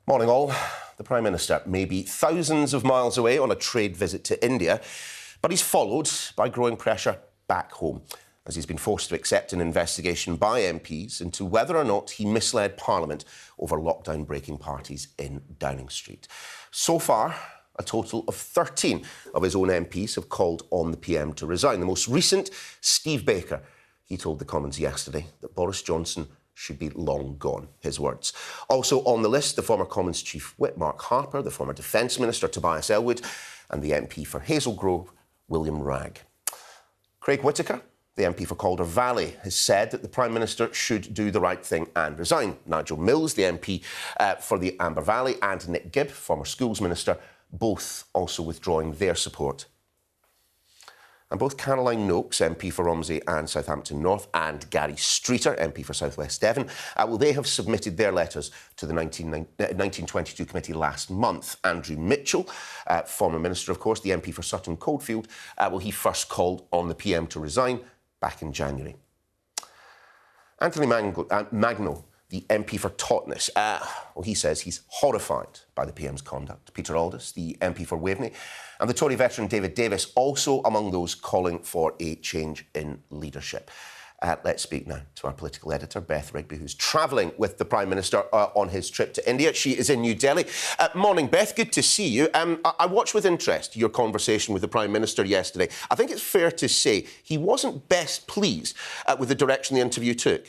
Morning all. The Prime Minister may be thousands of miles away on a trade visit to India, but he's followed by growing pressure back home as he's been forced to accept an investigation by MPs into whether or not he misled Parliament over lockdown-breaking parties in Downing Street. So far, a total of 13 of his own MPs have called on the PM to resign. The most recent, Steve Baker. He told the Commons yesterday that Boris Johnson should be long gone, his words. Also on the list, the former Commons Chief Whip, Mark Harper, the former Defence Minister, Tobias Ellwood, and the MP for Hazel Grove, William Wragg. Craig Whittaker, the MP for Calder Valley, has said that the Prime Minister should do the right thing and resign. Nigel Mills, the MP for the Amber Valley, and Nick Gibb, former Schools Minister, both also withdrawing their support. And both Caroline Noakes, MP for Romsey and Southampton North, and Gary Streeter, MP for South West Devon, they have submitted their letters to the 1922 committee last month. Andrew Mitchell, former Minister, of course, the MP for Sutton Coldfield, he first called on the PM to resign back in January. Anthony Magno, the MP for Totnes, he says he's horrified by the PM's conduct. Peter Aldous, the MP for Waveney, and the Tory veteran David Davis, also among those calling for a change in leadership. Let's speak now to our political editor, Beth Rigby, who's travelling with the Prime Minister on his trip to India. She is in New Delhi. Morning, Beth. Good to see you. I watched with interest your conversation with the Prime Minister yesterday. I think it's fair to say he wasn't best pleased with the direction the interview took.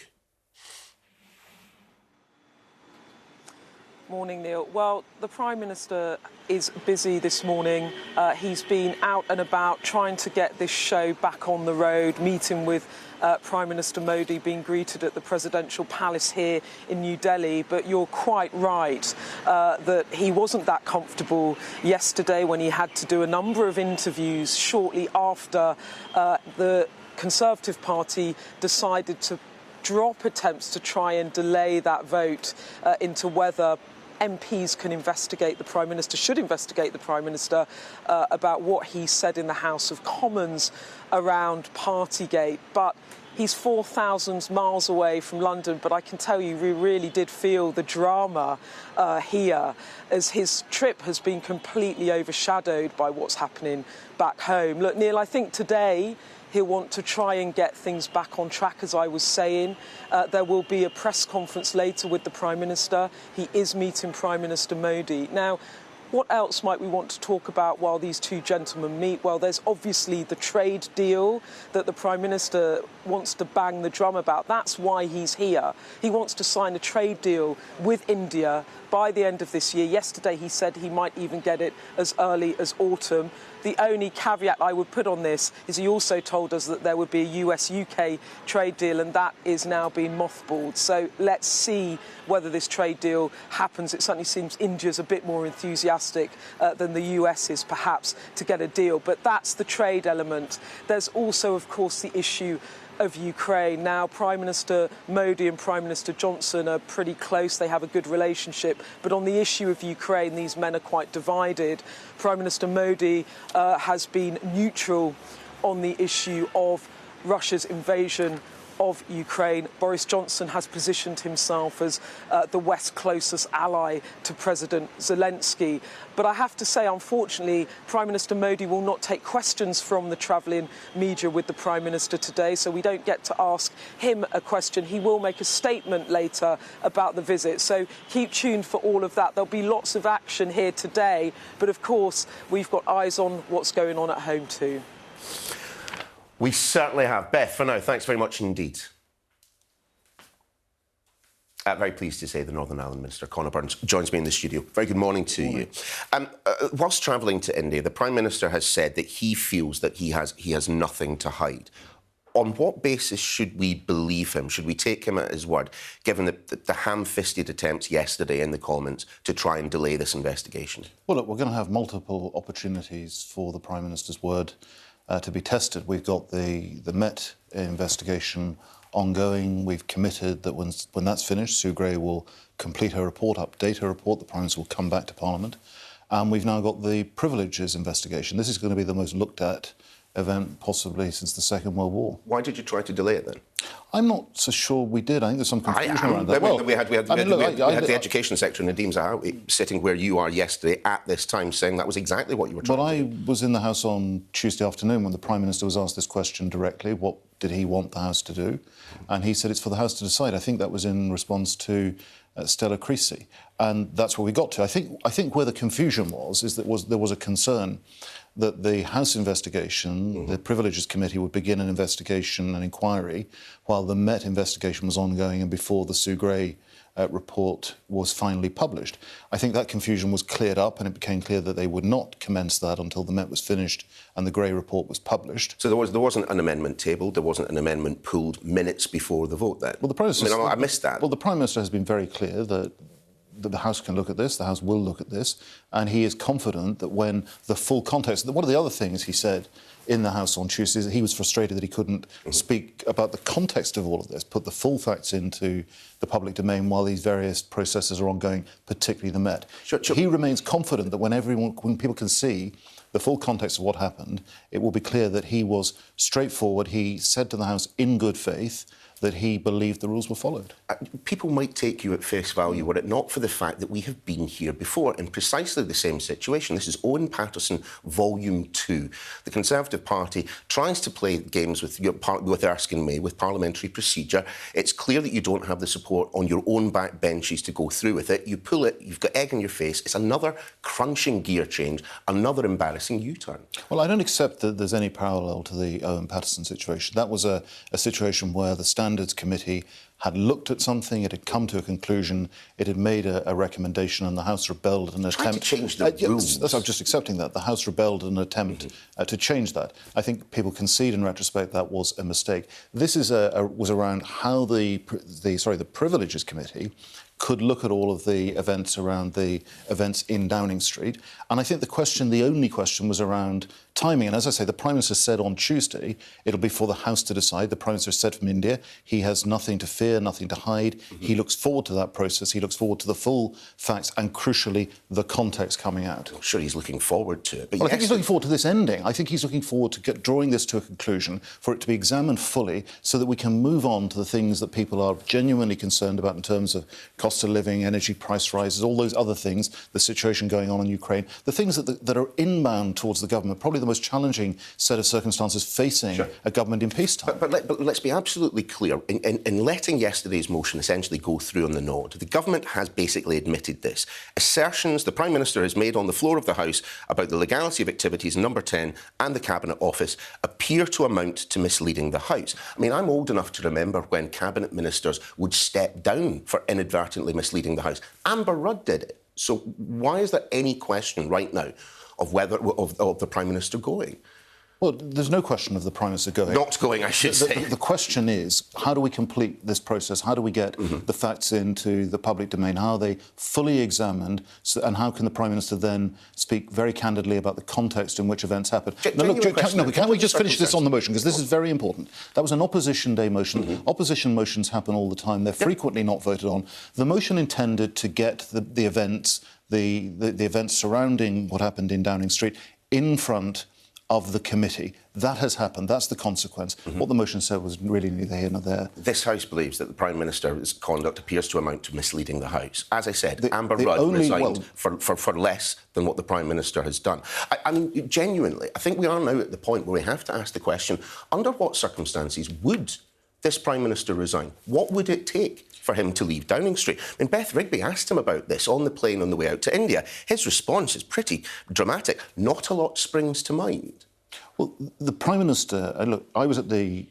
Morning, Neil. Well, the Prime Minister is busy this morning. He's been out and about trying to get this show back on the road, meeting with Prime Minister Modi, being greeted at the presidential palace here in New Delhi. But you're quite right that he wasn't that comfortable yesterday when he had to do a number of interviews shortly after the Conservative Party decided to drop attempts to try and delay that vote into whether MPs can investigate the Prime Minister, should investigate the Prime Minister about what he said in the House of Commons around partygate. But he's 4,000 miles away from London, but I can tell you we really did feel the drama here as his trip has been completely overshadowed by what's happening back home. Look, Neil, I think today he'll want to try and get things back on track, as I was saying. There will be a press conference later with the Prime Minister. He is meeting Prime Minister Modi. Now, what else might we want to talk about while these two gentlemen meet? Well, there's obviously the trade deal that the Prime Minister wants to bang the drum about. That's why he's here. He wants to sign a trade deal with India by the end of this year. Yesterday he said he might even get it as early as autumn. The only caveat I would put on this is he also told us that there would be a US-UK trade deal, and that is now being mothballed. So let's see whether this trade deal happens. It certainly seems India's a bit more enthusiastic than the US is, perhaps, to get a deal. But that's the trade element. There's also, of course, the issue of Ukraine. Now, Prime Minister Modi and Prime Minister Johnson are pretty close. They have a good relationship. But on the issue of Ukraine, these men are quite divided. Prime Minister Modi has been neutral on the issue of Russia's invasion of Ukraine. Boris Johnson has positioned himself as the West's closest ally to President Zelenskyy. But I have to say, unfortunately, Prime Minister Modi will not take questions from the travelling media with the Prime Minister today, so we don't get to ask him a question. He will make a statement later about the visit, so keep tuned for all of that. There'll be lots of action here today, but of course, we've got eyes on what's going on at home too. We certainly have. Beth, for now, thanks very much indeed. Very pleased to say the Northern Ireland Minister, Conor Burns, joins me in the studio. Very good morning to you. Whilst travelling to India, the Prime Minister has said that he feels that he has nothing to hide. On what basis should we believe him? Should we take him at his word, given the ham-fisted attempts yesterday in the Commons to try and delay this investigation? Well, look, we're going to have multiple opportunities for the Prime Minister's word to be tested. We've got the Met investigation ongoing. We've committed that when that's finished, Sue Gray will complete her report, update her report. The Prime Minister will come back to Parliament. And we've now got the privileges investigation. This is going to be the most looked at event possibly since the Second World War. Why did you try to delay it then? I'm not so sure we did. I think there's some confusion around that. We had the education secretary, Nadeem Zahawi, sitting where you are yesterday at this time, saying that was exactly what you were trying to do. Well, I was in the House on Tuesday afternoon when the Prime Minister was asked this question directly. What did he want the House to do? And he said it's for the House to decide. I think that was in response to Stella Creasy. And that's where we got to. I think where the confusion was is that there was a concern that the House investigation, the Privileges Committee, would begin an investigation, an inquiry, while the Met investigation was ongoing and before the Sue Gray report was finally published. I think that confusion was cleared up and it became clear that they would not commence that until the Met was finished and the Gray report was published. So there wasn't an amendment tabled, there wasn't an amendment pulled minutes before the vote then? Well, the Prime Minister... I missed that. Well, the Prime Minister has been very clear that the House can look at this, the House will look at this, and he is confident that when the full context... One of the other things he said in the House on Tuesday is that he was frustrated that he couldn't speak about the context of all of this, put the full facts into the public domain while these various processes are ongoing, particularly the Met. Sure. He remains confident that when people can see the full context of what happened, it will be clear that he was straightforward. He said to the House in good faith that he believed the rules were followed. People might take you at face value were it not for the fact that we have been here before in precisely the same situation. This is Owen Paterson, Volume 2. The Conservative Party tries to play games with Erskine May, with parliamentary procedure. It's clear that you don't have the support on your own back benches to go through with it. You pull it, you've got egg in your face. It's another crunching gear change, another embarrassing U-turn. Well, I don't accept that there's any parallel to the Owen Paterson situation. That was a situation where the Standards Committee had looked at something, it had come to a conclusion, it had made a recommendation, and the House rebelled in an attempt... to change the rules. Yes, I'm just accepting that. The House rebelled in an attempt to change that. I think people concede in retrospect that was a mistake. This was around how the Privileges Committee could look at all of the events around the events in Downing Street. And I think the only question was around timing. And as I say, the Prime Minister said on Tuesday, it'll be for the House to decide. The Prime Minister said from India, he has nothing to fear, nothing to hide. He looks forward to that process. He looks forward to the full facts and, crucially, the context coming out. I'm sure he's looking forward to it. But well, I think he's looking forward to this ending. I think he's looking forward to drawing this to a conclusion, for it to be examined fully so that we can move on to the things that people are genuinely concerned about in terms of cost of living, energy price rises, all those other things, the situation going on in Ukraine, the things that are inbound towards the government, probably the most challenging set of circumstances facing a government in peacetime. But let's be absolutely clear. In letting yesterday's motion essentially go through on the nod, the government has basically admitted this. Assertions the Prime Minister has made on the floor of the House about the legality of activities in Number 10 and the Cabinet Office appear to amount to misleading the House. I mean, I'm old enough to remember when Cabinet Ministers would step down for inadvertently misleading the House. Amber Rudd did it. So why is there any question right now of the Prime Minister going? Well, there's no question of the Prime Minister going. Not going, I should say. The question is, how do we complete this process? How do we get the facts into the public domain? How are they fully examined? And how can the Prime Minister then speak very candidly about the context in which events happened? Can we just finish this on the motion? Because this is very important. That was an Opposition Day motion. Opposition motions happen all the time. They're frequently not voted on. The motion intended to get the events, the events surrounding what happened in Downing Street in front of the committee. That has happened. That's the consequence. What the motion said was really neither here nor there. This House believes that the Prime Minister's conduct appears to amount to misleading the House. As I said, Amber Rudd resigned for less than what the Prime Minister has done. I mean, genuinely, I think we are now at the point where we have to ask the question, under what circumstances would this Prime Minister resign? What would it take for him to leave Downing Street? I mean, Beth Rigby asked him about this on the plane on the way out to India. His response is pretty dramatic. Not a lot springs to mind. Well, the Prime Minister... look, I was at the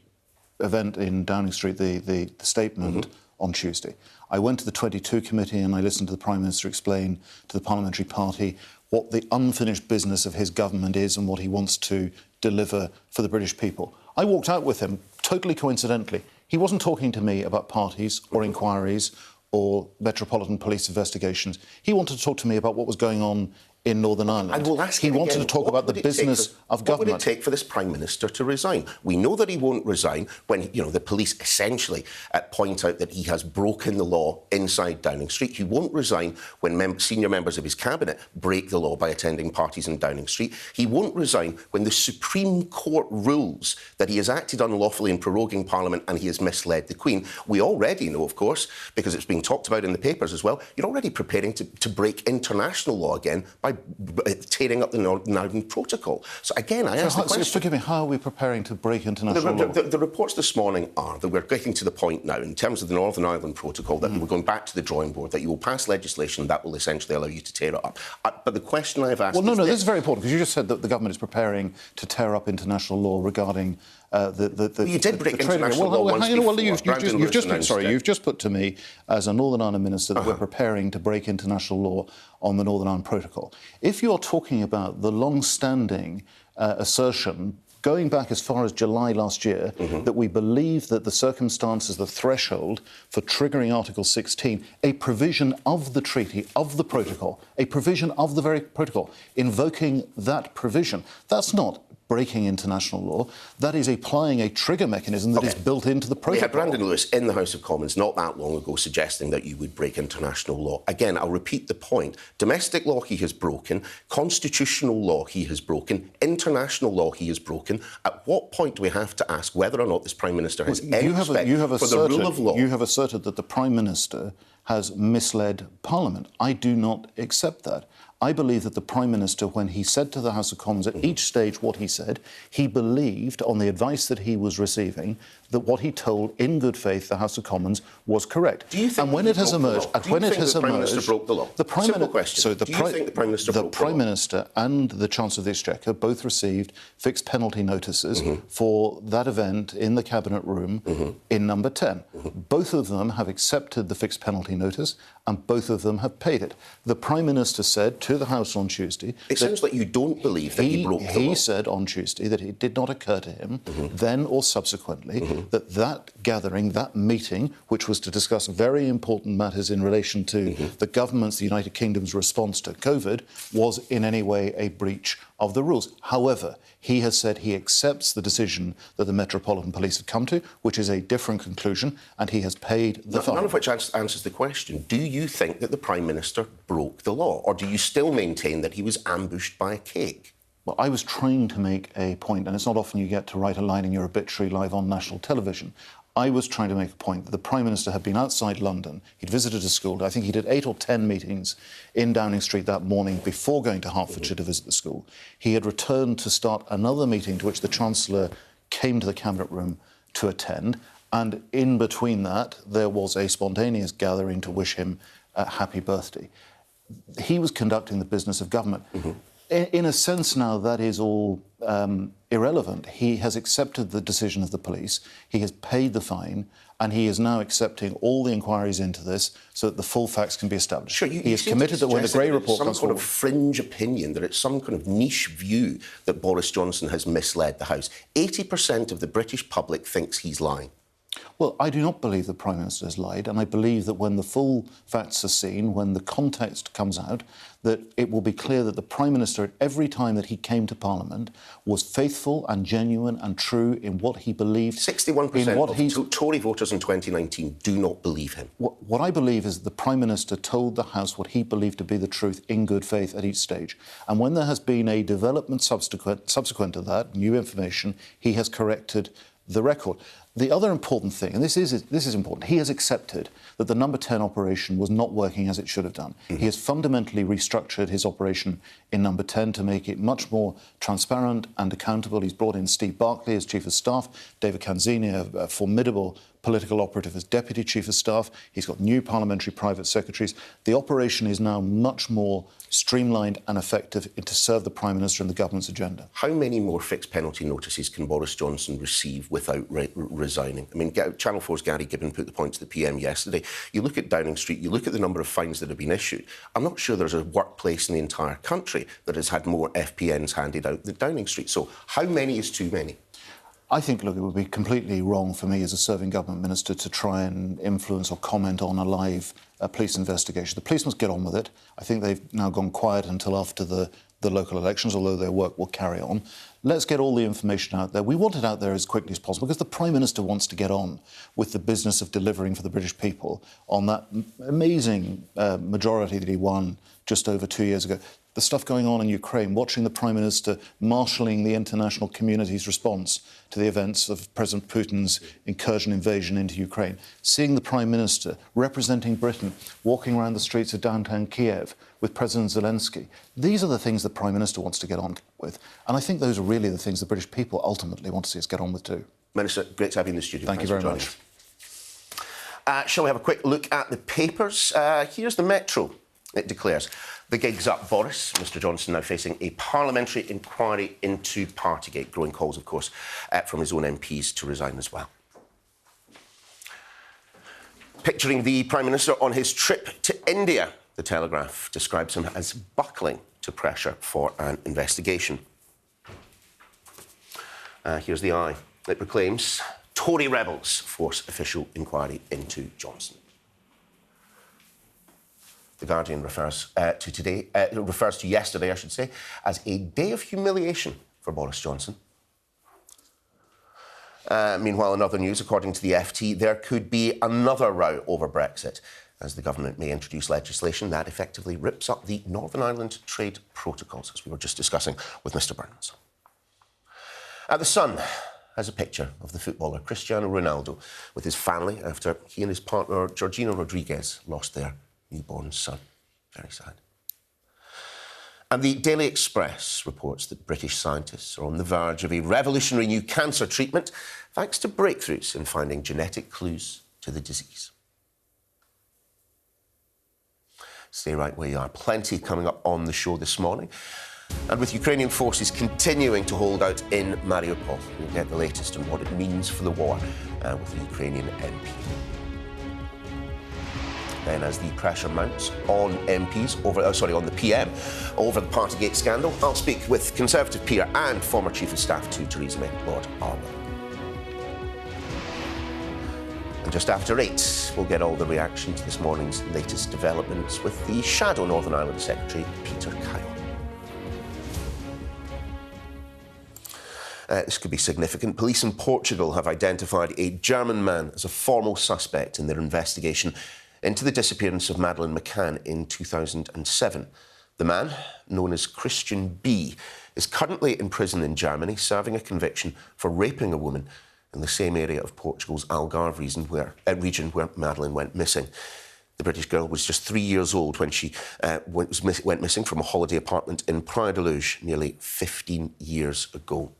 event in Downing Street, the statement on Tuesday. I went to the 22 committee and I listened to the Prime Minister explain to the parliamentary party what the unfinished business of his government is and what he wants to deliver for the British people. I walked out with him, totally coincidentally. He wasn't talking to me about parties or inquiries or Metropolitan Police investigations. He wanted to talk to me about what was going on in Northern Ireland. I will ask he you wanted again, to talk about the business of government. What would it take for this Prime Minister to resign? We know that he won't resign when, the police essentially point out that he has broken the law inside Downing Street. He won't resign when senior members of his cabinet break the law by attending parties in Downing Street. He won't resign when the Supreme Court rules that he has acted unlawfully in proroguing Parliament and he has misled the Queen. We already know, of course, because it's being talked about in the papers as well, you're already preparing to break international law again by tearing up the Northern Protocol. So again, I ask the question... Forgive me, how are we preparing to break international law? The reports this morning are that we're getting to the point now, in terms of the Northern Ireland Protocol, that we're going back to the drawing board, that you will pass legislation that will essentially allow you to tear it up. But the question I've asked... Well, this is very important, because you just said that the government is preparing to tear up international law regarding you did break international law once before. You've just put to me, as a Northern Ireland minister, that we're preparing to break international law on the Northern Ireland Protocol. If you're talking about the long-standing assertion, going back as far as July last year, that we believe that the circumstances, the threshold for triggering Article 16, a provision of the treaty, of the protocol, a provision of the very protocol, invoking that provision, that's not breaking international law. That is applying a trigger mechanism that is built into the protocol. We had Brandon Lewis in the House of Commons not that long ago suggesting that you would break international law. Again, I'll repeat the point. Domestic law he has broken, constitutional law he has broken, international law he has broken. At what point do we have to ask whether or not this Prime Minister has any respect for the rule of law? You have asserted that the Prime Minister has misled Parliament. I do not accept that. I believe that the Prime Minister, when he said to the House of Commons at each stage what he said, he believed, on the advice that he was receiving, that what he told in good faith the House of Commons was correct. Do you think and when it has emerged, the Prime Minister broke the law? Simple question. So do you think the Prime Minister broke the law? The Prime Minister and the Chancellor of the Exchequer both received fixed penalty notices for that event in the Cabinet Room in number 10. Both of them have accepted the fixed penalty notice and both of them have paid it. The Prime Minister said to the House on Tuesday... It sounds like you don't believe that he broke the law. He said on Tuesday that it did not occur to him, then or subsequently, that gathering, that meeting, which was to discuss very important matters in relation to the government's, the United Kingdom's response to COVID, was in any way a breach of the rules. However, he has said he accepts the decision that the Metropolitan Police have come to, which is a different conclusion, and he has paid the fine. None of which answers the question. Do you think that the Prime Minister broke the law, or do you still maintain that he was ambushed by a cake? Well, I was trying to make a point, and it's not often you get to write a line in your obituary live on national television. I was trying to make a point that the Prime Minister had been outside London. He'd visited a school. I think he did 8 or 10 meetings in Downing Street that morning before going to Hertfordshire to visit the school. He had returned to start another meeting to which the Chancellor came to the Cabinet Room to attend. And in between that, there was a spontaneous gathering to wish him a happy birthday. He was conducting the business of government. In a sense now, that is all irrelevant. He has accepted the decision of the police, he has paid the fine, and he is now accepting all the inquiries into this so that the full facts can be established. Sure, he is committed that when the Grey report comes forward... some kind of fringe opinion, that it's some kind of niche view that Boris Johnson has misled the House. 80% of the British public thinks he's lying. Well, I do not believe the Prime Minister has lied, and I believe that when the full facts are seen, when the context comes out, that it will be clear that the Prime Minister, at every time that he came to Parliament, was faithful and genuine and true in what he believed. 61% of Tory voters in 2019 do not believe him. What I believe is that the Prime Minister told the House what he believed to be the truth in good faith at each stage. And when there has been a development subsequent to that, new information, he has corrected the record. The other important thing, and this is important, he has accepted that the number 10 operation was not working as it should have done. He has fundamentally restructured his operation in number 10 to make it much more transparent and accountable. He's brought in Steve Barclay as Chief of Staff, David Canzini, a formidable political operative, as Deputy Chief of Staff. He's got new parliamentary private secretaries. The operation is now much more streamlined and effective to serve the Prime Minister and the government's agenda. How many more fixed penalty notices can Boris Johnson receive without resigning? I mean, Channel 4's Gary Gibbon put the point to the PM yesterday. You look at Downing Street, you look at the number of fines that have been issued. I'm not sure there's a workplace in the entire country that has had more FPNs handed out than Downing Street. So how many is too many? I think, look, it would be completely wrong for me as a serving government minister to try and influence or comment on a live police investigation. The police must get on with it. I think they've now gone quiet until after the local elections, although their work will carry on. Let's get all the information out there. We want it out there as quickly as possible because the Prime Minister wants to get on with the business of delivering for the British people on that amazing majority that he won just over 2 years ago. The stuff going on in Ukraine, watching the Prime Minister marshalling the international community's response to the events of President Putin's incursion invasion into Ukraine, seeing the Prime Minister representing Britain, walking around the streets of downtown Kiev with President Zelenskyy. These are the things the Prime Minister wants to get on with. And I think those are really the things the British people ultimately want to see us get on with too. Minister, great to have you in the studio. Thank you very much. Shall we have a quick look at the papers? Here's the Metro. It declares, the gig's up, Boris. Mr Johnson now facing a parliamentary inquiry into Partygate, growing calls, of course, from his own MPs to resign as well. Picturing the Prime Minister on his trip to India, the Telegraph describes him as buckling to pressure for an investigation. Here's the Eye. It proclaims, Tory rebels force official inquiry into Johnson. The Guardian refers to yesterday, I should say, as a day of humiliation for Boris Johnson. Meanwhile, in other news, according to the FT, there could be another row over Brexit, as the government may introduce legislation that effectively rips up the Northern Ireland trade protocols, as we were just discussing with Mr Burns. The Sun has a picture of the footballer Cristiano Ronaldo with his family after he and his partner Georgina Rodriguez lost their newborn son. Very sad. And the Daily Express reports that British scientists are on the verge of a revolutionary new cancer treatment thanks to breakthroughs in finding genetic clues to the disease. Stay right where you are. Plenty coming up on the show this morning. And with Ukrainian forces continuing to hold out in Mariupol, we'll get the latest on what it means for the war with the Ukrainian MP. Then, as the pressure mounts on MPs on the PM over the Partygate scandal, I'll speak with Conservative peer and former Chief of Staff to Theresa May, Lord Armstrong. And just after 8, we'll get all the reaction to this morning's latest developments with the Shadow Northern Ireland Secretary, Peter Kyle. This could be significant. Police in Portugal have identified a German man as a formal suspect in their investigation into the disappearance of Madeleine McCann in 2007. The man, known as Christian B, is currently in prison in Germany, serving a conviction for raping a woman in the same area of Portugal's Algarve region where Madeleine went missing. The British girl was just 3 years old when she went missing from a holiday apartment in Praia de Luz nearly 15 years ago.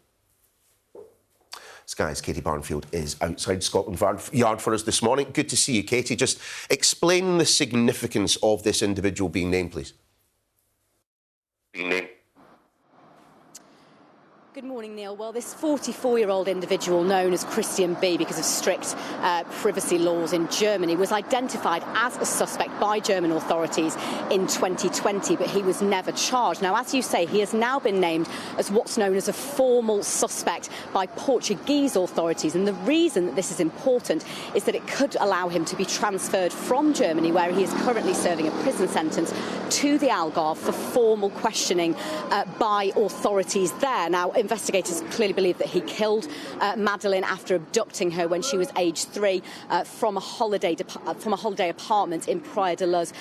Sky's Katie Barnfield is outside Scotland Yard for us this morning. Good to see you, Katie. Just explain the significance of this individual being named, please. Good morning, Neil. Well, this 44-year-old individual known as Christian B, because of strict privacy laws in Germany, was identified as a suspect by German authorities in 2020, but he was never charged. Now, as you say, he has now been named as what's known as a formal suspect by Portuguese authorities. And the reason that this is important is that it could allow him to be transferred from Germany, where he is currently serving a prison sentence, to the Algarve for formal questioning by authorities there. Now, investigators clearly believe that he killed Madeleine after abducting her when she was aged 3 from a holiday apartment in Praia de Luz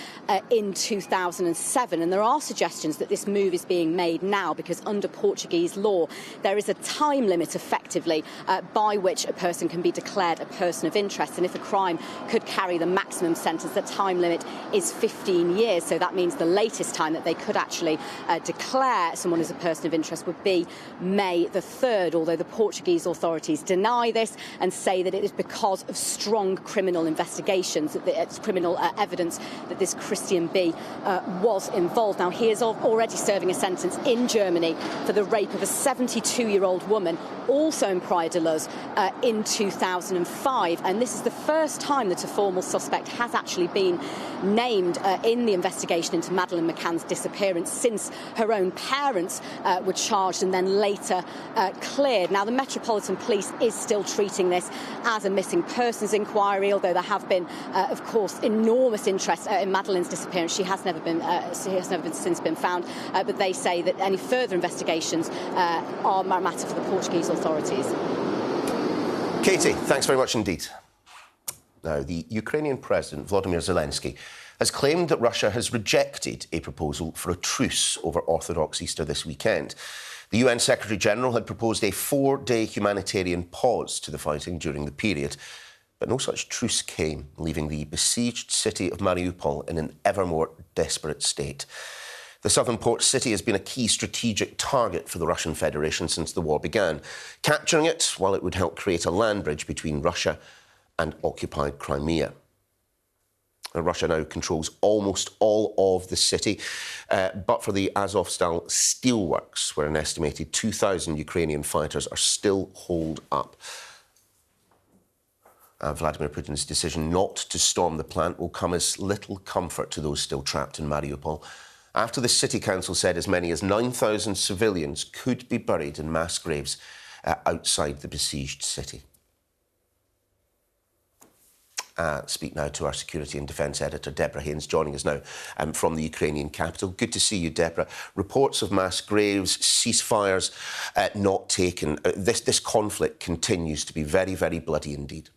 in 2007. And there are suggestions that this move is being made now because under Portuguese law there is a time limit effectively by which a person can be declared a person of interest. And if a crime could carry the maximum sentence, the time limit is 15 years. So that means the latest time that they could actually declare someone as a person of interest would be May the 3rd, although the Portuguese authorities deny this and say that it is because of strong criminal investigations, that it's criminal evidence that this Christian B was involved. Now, he is already serving a sentence in Germany for the rape of a 72-year-old woman, also in Praia de Luz, in 2005. And this is the first time that a formal suspect has actually been named in the investigation into Madeleine McCann's disappearance since her own parents were charged and then later later cleared. Now, the Metropolitan Police is still treating this as a missing persons inquiry, although there have been, of course, enormous interest in Madeleine's disappearance. She has never since been found, but they say that any further investigations are a matter for the Portuguese authorities. Katie, thanks very much indeed. Now, the Ukrainian President, Volodymyr Zelenskyy, has claimed that Russia has rejected a proposal for a truce over Orthodox Easter this weekend. The UN Secretary-General had proposed a 4-day humanitarian pause to the fighting during the period, but no such truce came, leaving the besieged city of Mariupol in an ever more desperate state. The southern port city has been a key strategic target for the Russian Federation since the war began. Capturing it, while it would help create a land bridge between Russia and occupied Crimea. Russia now controls almost all of the city, but for the Azovstal steelworks, where an estimated 2,000 Ukrainian fighters are still holed up. Vladimir Putin's decision not to storm the plant will come as little comfort to those still trapped in Mariupol, after the city council said as many as 9,000 civilians could be buried in mass graves outside the besieged city. Speak now to our security and defence editor, Deborah Haynes, joining us now from the Ukrainian capital. Good to see you, Deborah. Reports of mass graves, ceasefires not taken. This conflict continues to be very, very bloody indeed.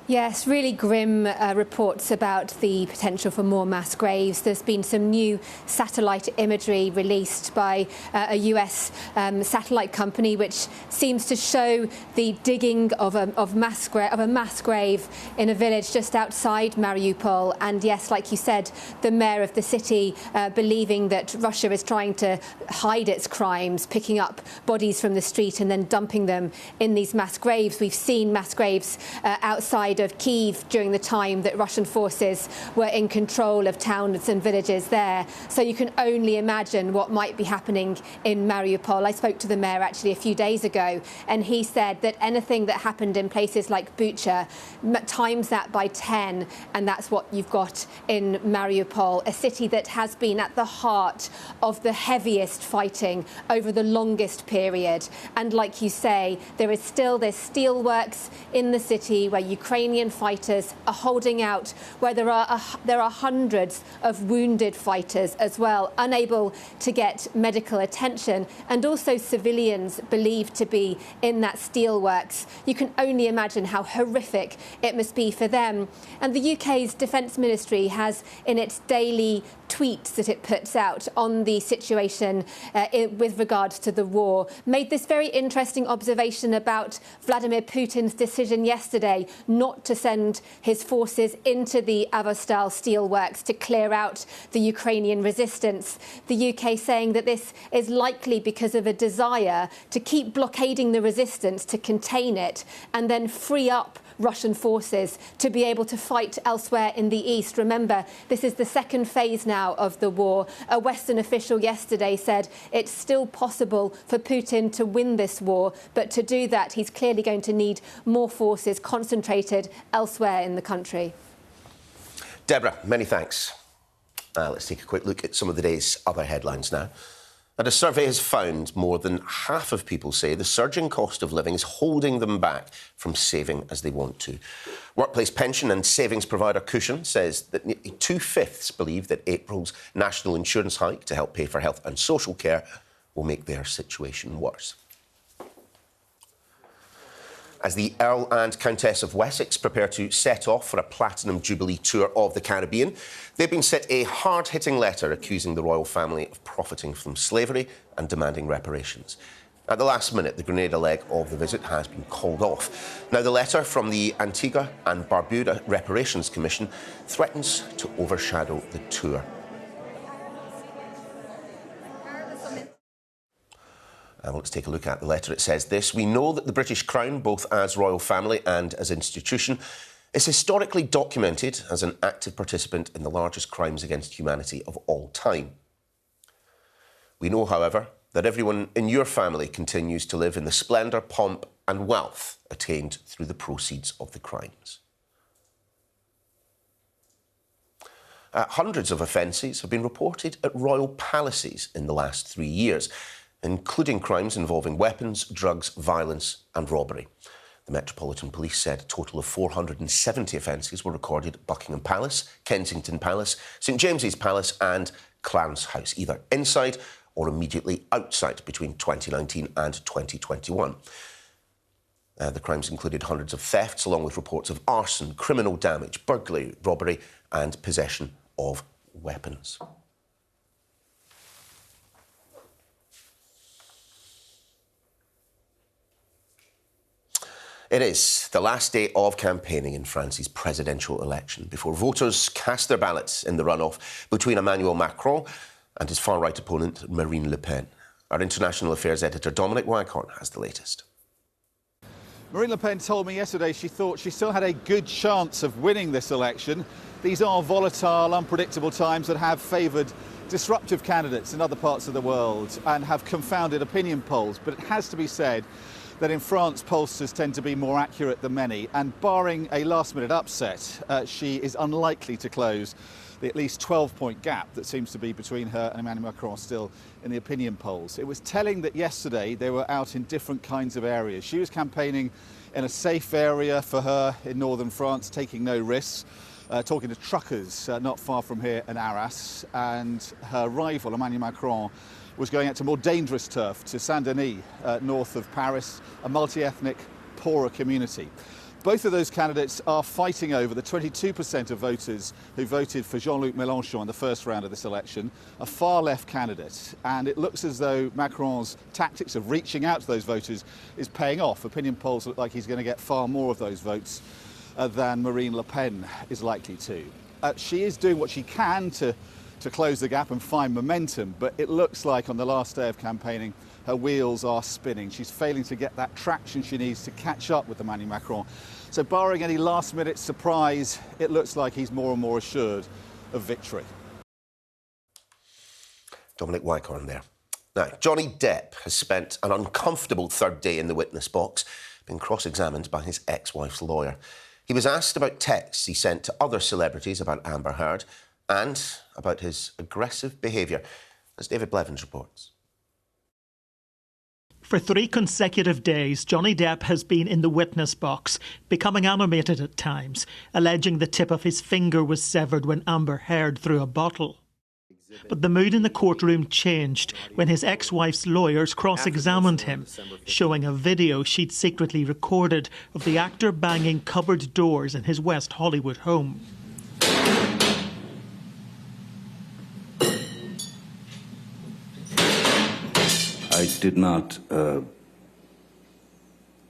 Yes, really grim reports about the potential for more mass graves. There's been some new satellite imagery released by a US satellite company, which seems to show the digging of a mass grave in a village just outside Mariupol. And yes, like you said, the mayor of the city believing that Russia is trying to hide its crimes, picking up bodies from the street and then dumping them in these mass graves. We've seen mass graves outside of Kyiv during the time that Russian forces were in control of towns and villages there. So you can only imagine what might be happening in Mariupol. I spoke to the mayor actually a few days ago, and he said that anything that happened in places like Bucha, times that by 10, and that's what you've got in Mariupol, a city that has been at the heart of the heaviest fighting over the longest period. And like you say, there is still this steelworks in the city where Ukrainian fighters are holding out, where there are hundreds of wounded fighters as well, unable to get medical attention, and also civilians believed to be in that steelworks. You can only imagine how horrific it must be for them. And the UK's Defence Ministry has, in its daily tweets that it puts out on the situation with regards to the war, made this very interesting observation about Vladimir Putin's decision yesterday not to send his forces into the Azovstal steelworks to clear out the Ukrainian resistance. The UK saying that this is likely because of a desire to keep blockading the resistance, to contain it, and then free up Russian forces to be able to fight elsewhere in the east. Remember, this is the second phase now of the war. A Western official yesterday said it's still possible for Putin to win this war, but to do that, he's clearly going to need more forces concentrated elsewhere in the country. Deborah, many thanks. Let's take a quick look at some of the day's other headlines now. And a survey has found more than half of people say the surging cost of living is holding them back from saving as they want to. Workplace pension and savings provider Cushion says that nearly 2/5 believe that April's national insurance hike to help pay for health and social care will make their situation worse. As the Earl and Countess of Wessex prepare to set off for a Platinum Jubilee tour of the Caribbean, they've been sent a hard-hitting letter accusing the royal family of profiting from slavery and demanding reparations. At the last minute, the Grenada leg of the visit has been called off. Now, the letter from the Antigua and Barbuda Reparations Commission threatens to overshadow the tour. Well, let's take a look at the letter. It says this: "We know that the British Crown, both as royal family and as institution, is historically documented as an active participant in the largest crimes against humanity of all time. We know, however, that everyone in your family continues to live in the splendour, pomp and wealth attained through the proceeds of the crimes." Hundreds of offences have been reported at royal palaces in the last 3 years, including crimes involving weapons, drugs, violence and robbery. The Metropolitan Police said a total of 470 offences were recorded at Buckingham Palace, Kensington Palace, St James's Palace and Clarence House, either inside or immediately outside between 2019 and 2021. The crimes included hundreds of thefts, along with reports of arson, criminal damage, burglary, robbery and possession of weapons. It is the last day of campaigning in France's presidential election before voters cast their ballots in the runoff between Emmanuel Macron and his far-right opponent, Marine Le Pen. Our international affairs editor, Dominic Wycorn, has the latest. Marine Le Pen told me yesterday she thought she still had a good chance of winning this election. These are volatile, unpredictable times that have favoured disruptive candidates in other parts of the world and have confounded opinion polls. But it has to be said that in France, pollsters tend to be more accurate than many, and barring a last-minute upset, she is unlikely to close the at least 12-point gap that seems to be between her and Emmanuel Macron still in the opinion polls. It was telling that yesterday they were out in different kinds of areas. She was campaigning in a safe area for her in northern France, taking no risks, talking to truckers not far from here in Arras, and her rival, Emmanuel Macron, was going out to more dangerous turf, to Saint-Denis, north of Paris, a multi-ethnic, poorer community. Both of those candidates are fighting over the 22% of voters who voted for Jean-Luc Mélenchon in the first round of this election, a far-left candidate. And it looks as though Macron's tactics of reaching out to those voters is paying off. Opinion polls look like he's going to get far more of those votes than Marine Le Pen is likely to. She is doing what she can to close the gap and find momentum, but it looks like on the last day of campaigning her wheels are spinning. She's failing to get that traction she needs to catch up with Emmanuel Macron. So barring any last-minute surprise, it looks like he's more and more assured of victory. Dominic Wycorn there. Now, Johnny Depp has spent an uncomfortable third day in the witness box, being cross-examined by his ex-wife's lawyer. He was asked about texts he sent to other celebrities about Amber Heard and about his aggressive behaviour, as David Blevins reports. For 3 consecutive days, Johnny Depp has been in the witness box, becoming animated at times, alleging the tip of his finger was severed when Amber Heard threw a bottle. But the mood in the courtroom changed when his ex-wife's lawyers cross-examined him, showing a video she'd secretly recorded of the actor banging cupboard doors in his West Hollywood home. I did not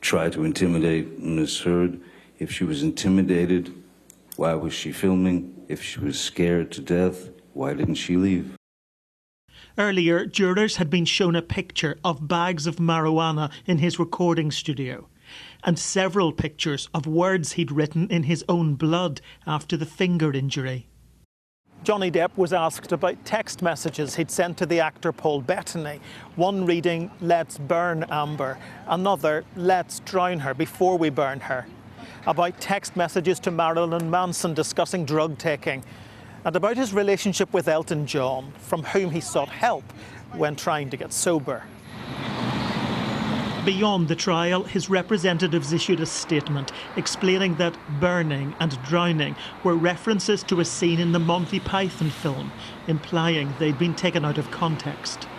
try to intimidate Ms. Heard. If she was intimidated, why was she filming? If she was scared to death, why didn't she leave? Earlier, jurors had been shown a picture of bags of marijuana in his recording studio and several pictures of words he'd written in his own blood after the finger injury. Johnny Depp was asked about text messages he'd sent to the actor Paul Bettany. One reading, "Let's burn Amber," another, "Let's drown her before we burn her." About text messages to Marilyn Manson discussing drug taking, and about his relationship with Elton John, from whom he sought help when trying to get sober. Beyond the trial, his representatives issued a statement explaining that burning and drowning were references to a scene in the Monty Python film, implying they'd been taken out of context.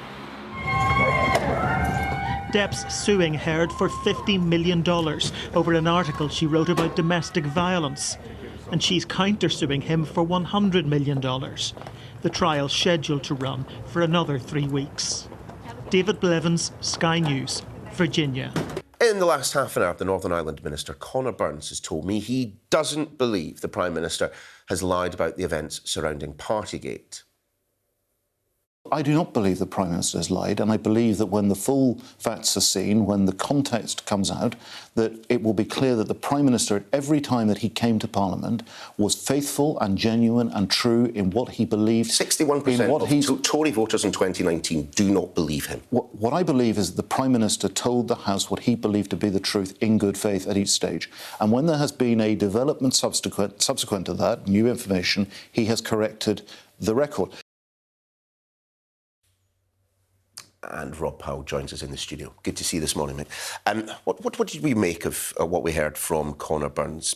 Depp's suing Heard for $50 million over an article she wrote about domestic violence, and she's countersuing him for $100 million. The trial's scheduled to run for another 3 weeks. David Blevins, Sky News, Virginia. In the last half an hour, the Northern Ireland Minister, Conor Burns, has told me he doesn't believe the Prime Minister has lied about the events surrounding Partygate. I do not believe the Prime Minister has lied, and I believe that when the full facts are seen, when the context comes out, that it will be clear that the Prime Minister, at every time that he came to Parliament, was faithful and genuine and true in what he believed. 61% of Tory voters in 2019 do not believe him. What I believe is that the Prime Minister told the House what he believed to be the truth in good faith at each stage. And when there has been a development subsequent to that, new information, he has corrected the record. And Rob Powell joins us in the studio. Good to see you this morning, mate. What did we make of what we heard from Conor Burns?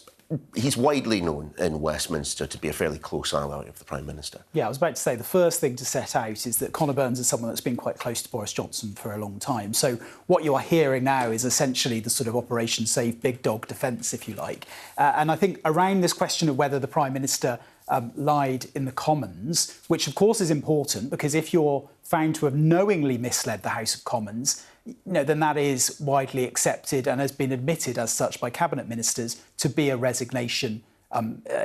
He's widely known in Westminster to be a fairly close ally of the Prime Minister. Yeah, I was about to say the first thing to set out is that Conor Burns is someone that's been quite close to Boris Johnson for a long time. So what you are hearing now is essentially the sort of Operation Save Big Dog defence, if you like. And I think around this question of whether the Prime Minister lied in the Commons, which of course is important because if you're found to have knowingly misled the House of Commons, then that is widely accepted and has been admitted as such by cabinet ministers to be a resignation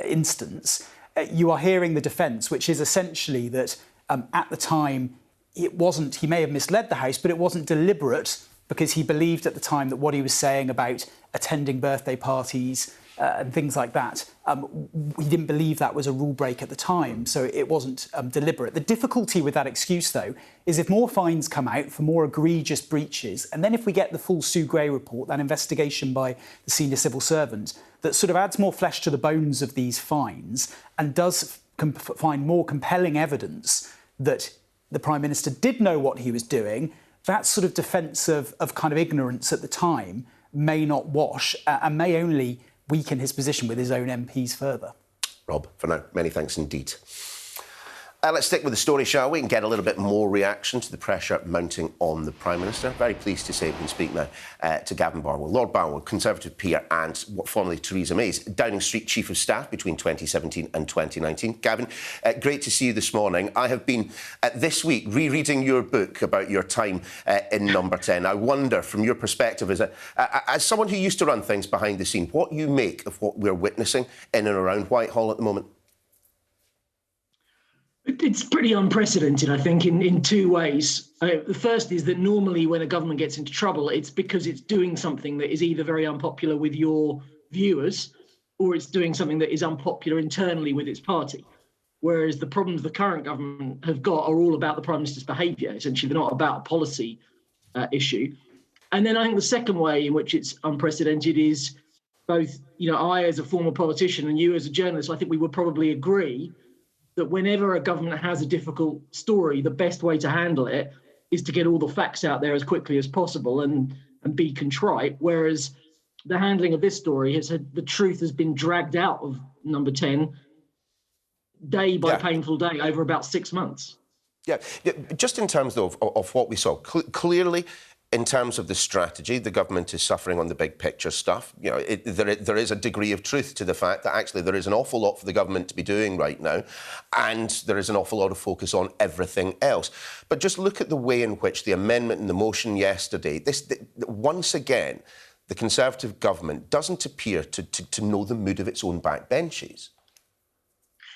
instance. You are hearing the defence, which is essentially that at the time he may have misled the House, but it wasn't deliberate because he believed at the time that what he was saying about attending birthday parties and things like that, he didn't believe that was a rule break at the time, so it wasn't deliberate. The difficulty with that excuse, though, is if more fines come out for more egregious breaches, and then if we get the full Sue Gray report, that investigation by the senior civil servant, that sort of adds more flesh to the bones of these fines and does find more compelling evidence that the Prime Minister did know what he was doing, that sort of defence of kind of ignorance at the time may not wash and may only weaken his position with his own MPs further. Rob, for now, many thanks indeed. Let's stick with the story, shall we, and get a little bit more reaction to the pressure mounting on the Prime Minister. Very pleased to say we can speak now to Gavin Barwell, Lord Barwell, Conservative peer and what formerly Theresa May's Downing Street Chief of Staff between 2017 and 2019. Gavin, great to see you this morning. I have been this week rereading your book about your time in Number 10. I wonder, from your perspective as someone who used to run things behind the scene, what you make of what we're witnessing in and around Whitehall at the moment. It's pretty unprecedented, I think, in two ways. The first is that normally when a government gets into trouble, it's because it's doing something that is either very unpopular with your viewers or it's doing something that is unpopular internally with its party. Whereas the problems the current government have got are all about the Prime Minister's behaviour. Essentially, they're not about a policy issue. And then I think the second way in which it's unprecedented is both, I as a former politician and you as a journalist, I think we would probably agree that whenever a government has a difficult story, the best way to handle it is to get all the facts out there as quickly as possible and be contrite. Whereas the handling of this story has had, the truth has been dragged out of Number 10 day by painful day over about 6 months. Yeah, just in terms of what we saw, clearly, in terms of the strategy, the government is suffering on the big picture stuff. There is a degree of truth to the fact that actually there is an awful lot for the government to be doing right now, and there is an awful lot of focus on everything else. But just look at the way in which the amendment and the motion yesterday, once again, the Conservative government doesn't appear to know the mood of its own backbenches.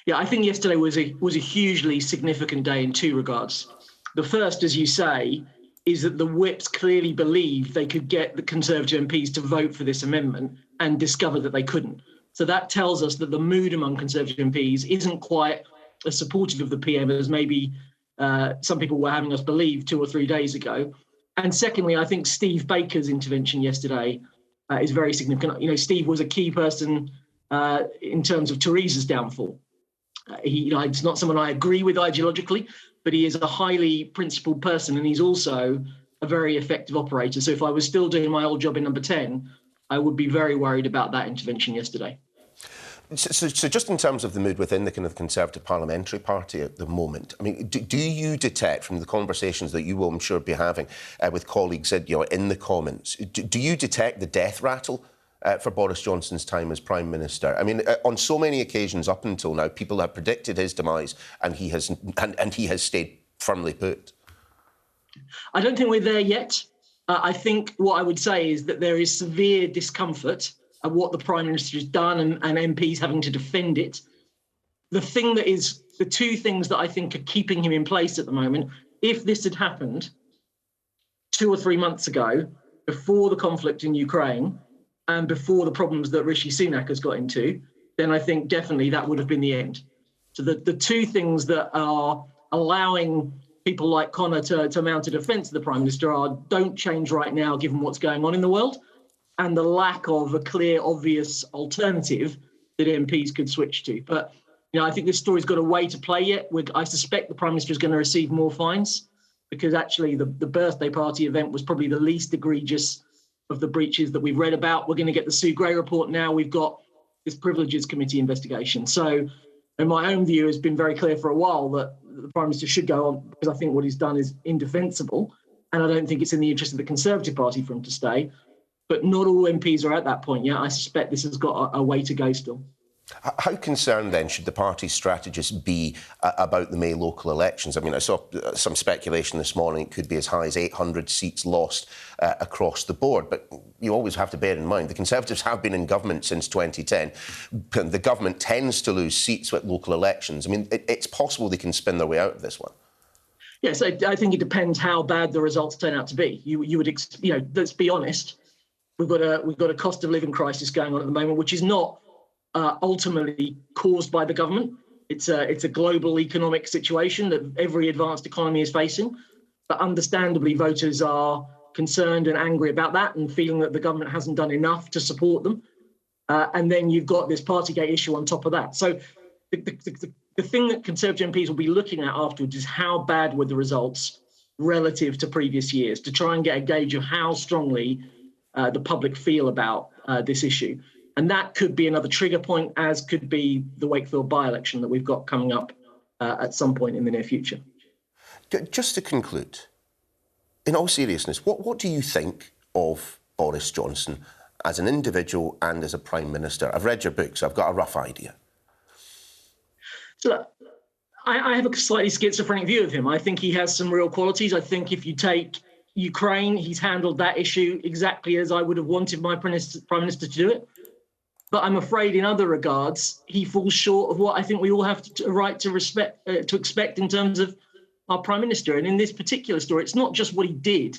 Yeah, I think yesterday was a hugely significant day in two regards. The first, as you say, is that the whips clearly believed they could get the Conservative MPs to vote for this amendment and discovered that they couldn't. So that tells us that the mood among Conservative MPs isn't quite as supportive of the PM as maybe some people were having us believe 2 or 3 days ago. And secondly, I think Steve Baker's intervention yesterday is very significant. Steve was a key person in terms of Theresa's downfall. It's not someone I agree with ideologically, but he is a highly principled person and he's also a very effective operator. So if I was still doing my old job in Number 10, I would be very worried about that intervention yesterday. So just in terms of the mood within the kind of Conservative Parliamentary Party at the moment, I mean, do you detect from the conversations that you will, I'm sure, be having with colleagues in the Commons, do you detect the death rattle for Boris Johnson's time as Prime Minister? I mean, on so many occasions up until now, people have predicted his demise and he has stayed firmly put. I don't think we're there yet. I think what I would say is that there is severe discomfort at what the Prime Minister has done and MPs having to defend it. the two things that I think are keeping him in place at the moment, if this had happened 2 or 3 months ago, before the conflict in Ukraine and before the problems that Rishi Sunak has got into, then I think definitely that would have been the end. So the two things that are allowing people like Conor to mount a defence of the Prime Minister don't change right now, given what's going on in the world, and the lack of a clear, obvious alternative that MPs could switch to. But I think this story's got a way to play yet. I suspect the Prime Minister is going to receive more fines, because actually the birthday party event was probably the least egregious of the breaches that we've read about. We're going to get the Sue Gray report now. We've got this Privileges Committee investigation. So, and my own view has been very clear for a while that the Prime Minister should go on, because I think what he's done is indefensible, and I don't think it's in the interest of the Conservative Party for him to stay. But not all MPs are at that point yet. I suspect this has got a way to go still. How concerned, then, should the party's strategists be about the May local elections? I mean, I saw some speculation this morning it could be as high as 800 seats lost across the board. But you always have to bear in mind the Conservatives have been in government since 2010. The government tends to lose seats with local elections. I mean, it's possible they can spin their way out of this one. Yes, I think it depends how bad the results turn out to be. You would, let's be honest. We've got a cost of living crisis going on at the moment, which is not ultimately caused by the government. It's a global economic situation that every advanced economy is facing. But understandably, voters are concerned and angry about that and feeling that the government hasn't done enough to support them. And then you've got this partygate issue on top of that. So the thing that Conservative MPs will be looking at afterwards is how bad were the results relative to previous years, to try and get a gauge of how strongly the public feel about this issue. And that could be another trigger point, as could be the Wakefield by-election that we've got coming up at some point in the near future. Just to conclude, in all seriousness, what do you think of Boris Johnson as an individual and as a Prime Minister? I've read your book, so I've got a rough idea. So I have a slightly schizophrenic view of him. I think he has some real qualities. I think if you take Ukraine, he's handled that issue exactly as I would have wanted my Prime Minister to do it. But I'm afraid in other regards, he falls short of what I think we all have a right to expect in terms of our Prime Minister. And in this particular story, it's not just what he did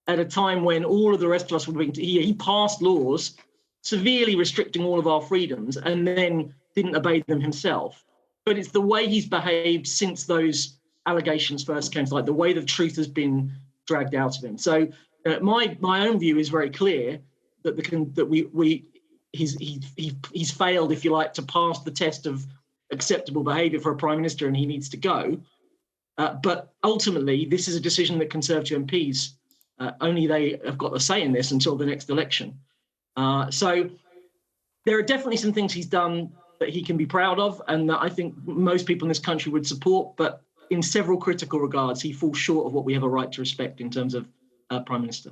at a time when all of the rest of us were being... He passed laws severely restricting all of our freedoms and then didn't obey them himself. But it's the way he's behaved since those allegations first came to light, the way the truth has been dragged out of him. So my own view is very clear that he's failed, if you like, to pass the test of acceptable behaviour for a Prime Minister, and he needs to go. But ultimately, this is a decision that Conservative MPs, only they have got a say in this until the next election. So there are definitely some things he's done that he can be proud of and that I think most people in this country would support. But in several critical regards, he falls short of what we have a right to respect in terms of Prime Minister.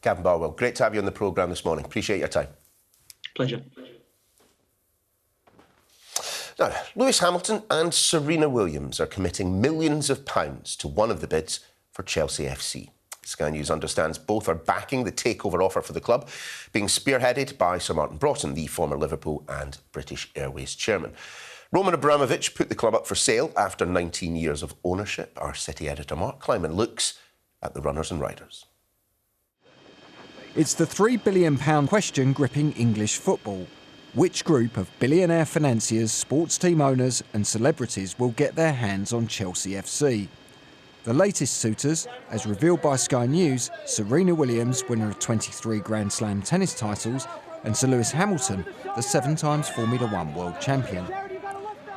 Gavin Barwell, great to have you on the programme this morning. Appreciate your time. Pleasure. Now, Lewis Hamilton and Serena Williams are committing millions of pounds to one of the bids for Chelsea FC. Sky News understands both are backing the takeover offer for the club, being spearheaded by Sir Martin Broughton, the former Liverpool and British Airways chairman. Roman Abramovich put the club up for sale after 19 years of ownership. Our City editor Mark Kleiman looks at the runners and riders. It's the £3 billion question gripping English football. Which group of billionaire financiers, sports team owners and celebrities will get their hands on Chelsea FC? The latest suitors, as revealed by Sky News, Serena Williams, winner of 23 Grand Slam tennis titles, and Sir Lewis Hamilton, the 7-time Formula One world champion.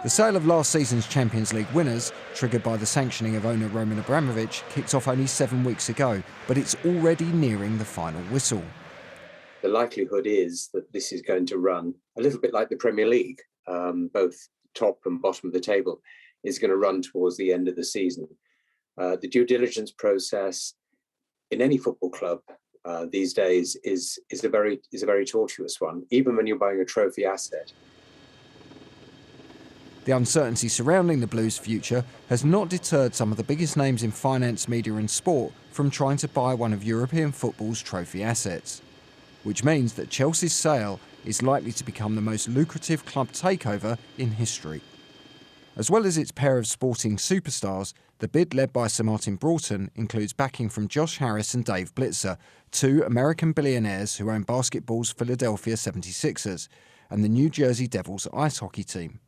The sale of last season's Champions League winners, triggered by the sanctioning of owner Roman Abramovich, kicked off only 7 weeks ago, but it's already nearing the final whistle. The likelihood is that this is going to run a little bit like the Premier League, both top and bottom of the table, is going to run towards the end of the season. The due diligence process in any football club these days is a very tortuous one, even when you're buying a trophy asset. The uncertainty surrounding the Blues' future has not deterred some of the biggest names in finance, media and sport from trying to buy one of European football's trophy assets, which means that Chelsea's sale is likely to become the most lucrative club takeover in history. As well as its pair of sporting superstars, the bid led by Sir Martin Broughton includes backing from Josh Harris and Dave Blitzer, two American billionaires who own basketball's Philadelphia 76ers and the New Jersey Devils ice hockey team.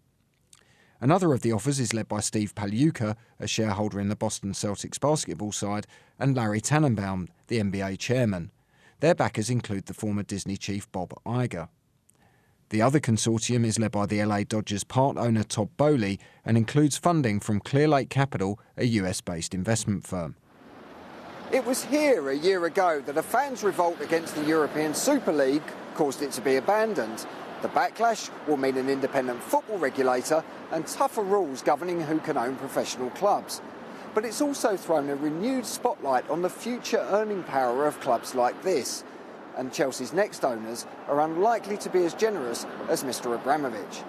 Another of the offers is led by Steve Pagliuca, a shareholder in the Boston Celtics basketball side, and Larry Tannenbaum, the NBA chairman. Their backers include the former Disney chief Bob Iger. The other consortium is led by the LA Dodgers part owner Todd Boehly and includes funding from Clear Lake Capital, a US-based investment firm. It was here a year ago that a fans' revolt against the European Super League caused it to be abandoned. The backlash will mean an independent football regulator and tougher rules governing who can own professional clubs. But it's also thrown a renewed spotlight on the future earning power of clubs like this. And Chelsea's next owners are unlikely to be as generous as Mr. Abramovich.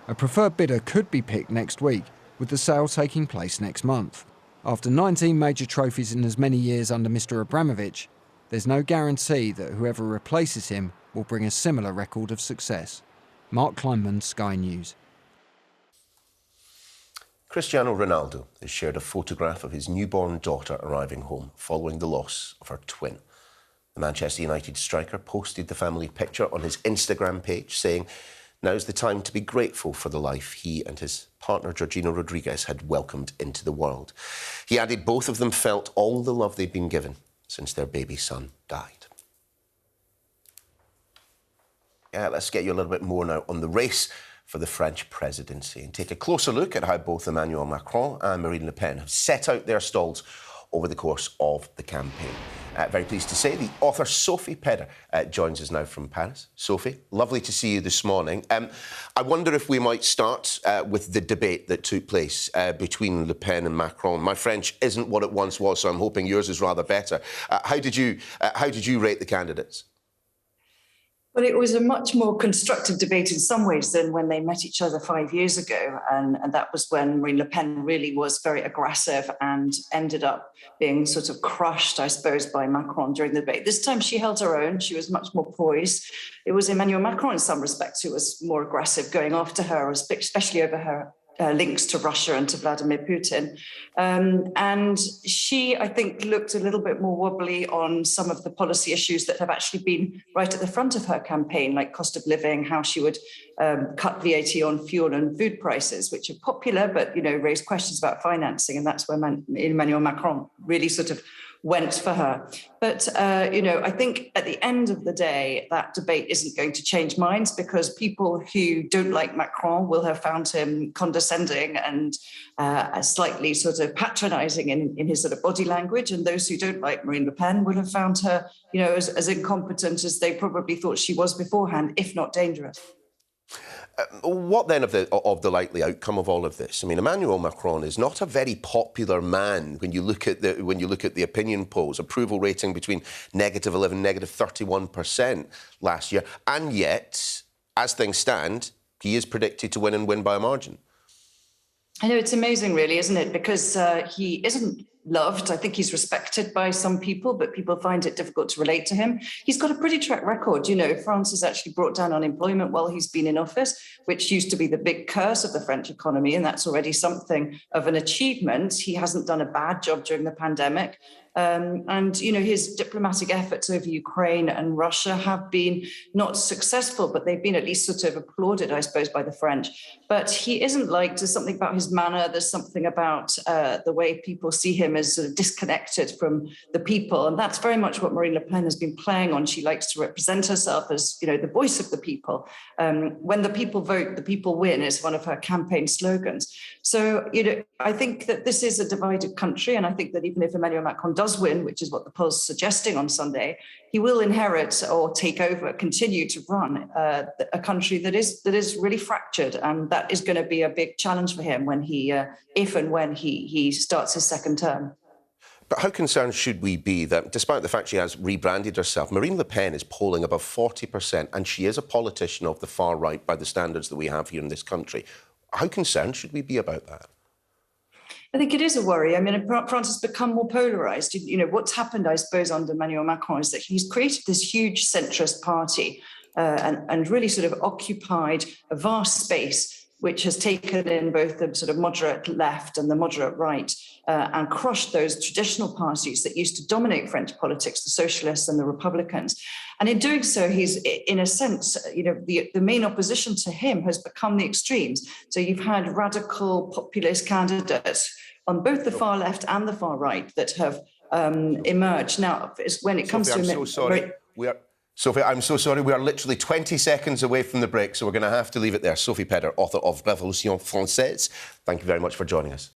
A preferred bidder could be picked next week, with the sale taking place next month. After 19 major trophies in as many years under Mr. Abramovich, there's no guarantee that whoever replaces him will bring a similar record of success. Mark Kleinman, Sky News. Cristiano Ronaldo has shared a photograph of his newborn daughter arriving home following the loss of her twin. The Manchester United striker posted the family picture on his Instagram page, saying, "Now's the time to be grateful for the life he and his partner Georgina Rodriguez had welcomed into the world." He added both of them felt all the love they'd been given since their baby son died. Let's get you a little bit more now on the race for the French presidency and take a closer look at how both Emmanuel Macron and Marine Le Pen have set out their stalls over the course of the campaign. Very pleased to say the author Sophie Pedder joins us now from Paris. Sophie, lovely to see you this morning. I wonder if we might start with the debate that took place between Le Pen and Macron. My French isn't what it once was, so I'm hoping yours is rather better. How did you rate the candidates? Well, it was a much more constructive debate in some ways than when they met each other 5 years ago. And that was when Marine Le Pen really was very aggressive and ended up being sort of crushed, I suppose, by Macron during the debate. This time she held her own. She was much more poised. It was Emmanuel Macron, in some respects, who was more aggressive, going after her, especially over her links to Russia and to Vladimir Putin. And she, I think, looked a little bit more wobbly on some of the policy issues that have actually been right at the front of her campaign, like cost of living, how she would cut VAT on fuel and food prices, which are popular, but, raise questions about financing. And that's where Emmanuel Macron really sort of went for her. But, I think at the end of the day, that debate isn't going to change minds, because people who don't like Macron will have found him condescending and slightly sort of patronising in his sort of body language. And those who don't like Marine Le Pen will have found her, as incompetent as they probably thought she was beforehand, if not dangerous. What then of the likely outcome of all of this? I mean, Emmanuel Macron is not a very popular man when you look at the opinion polls. Approval rating between -11% and -31% last year, and yet, as things stand, he is predicted to win and win by a margin. I know, it's amazing, really, isn't it? Because he isn't loved. I think he's respected by some people, but people find it difficult to relate to him. He's got a pretty track record. France has actually brought down unemployment while he's been in office, which used to be the big curse of the French economy, and that's already something of an achievement. He hasn't done a bad job during the pandemic. And his diplomatic efforts over Ukraine and Russia have been not successful, but they've been at least sort of applauded, I suppose, by the French. But he isn't liked. There's something about his manner. There's something about the way people see him as sort of disconnected from the people. And that's very much what Marine Le Pen has been playing on. She likes to represent herself as, the voice of the people. When the people vote, the people win is one of her campaign slogans. So, I think that this is a divided country. And I think that even if Emmanuel Macron does win, which is what the polls are suggesting on Sunday, he will inherit or take over, continue to run a country that is really fractured, and that is going to be a big challenge for him when if and when he starts his second term. But how concerned should we be that, despite the fact she has rebranded herself, Marine Le Pen is polling above 40%, and she is a politician of the far right by the standards that we have here in this country? How concerned should we be about that? I think it is a worry. I mean, France has become more polarised. What's happened, I suppose, under Emmanuel Macron is that he's created this huge centrist party and really sort of occupied a vast space, which has taken in both the sort of moderate left and the moderate right, and crushed those traditional parties that used to dominate French politics, the socialists and the Republicans. And in doing so, he's, in a sense, the main opposition to him has become the extremes. So you've had radical populist candidates on both the far left and the far right that have emerged. Now, when it comes Sophie, to... I'm so sorry. Sophie, I'm so sorry. We are literally 20 seconds away from the break, so we're going to have to leave it there. Sophie Pedder, author of Révolution Française, thank you very much for joining us.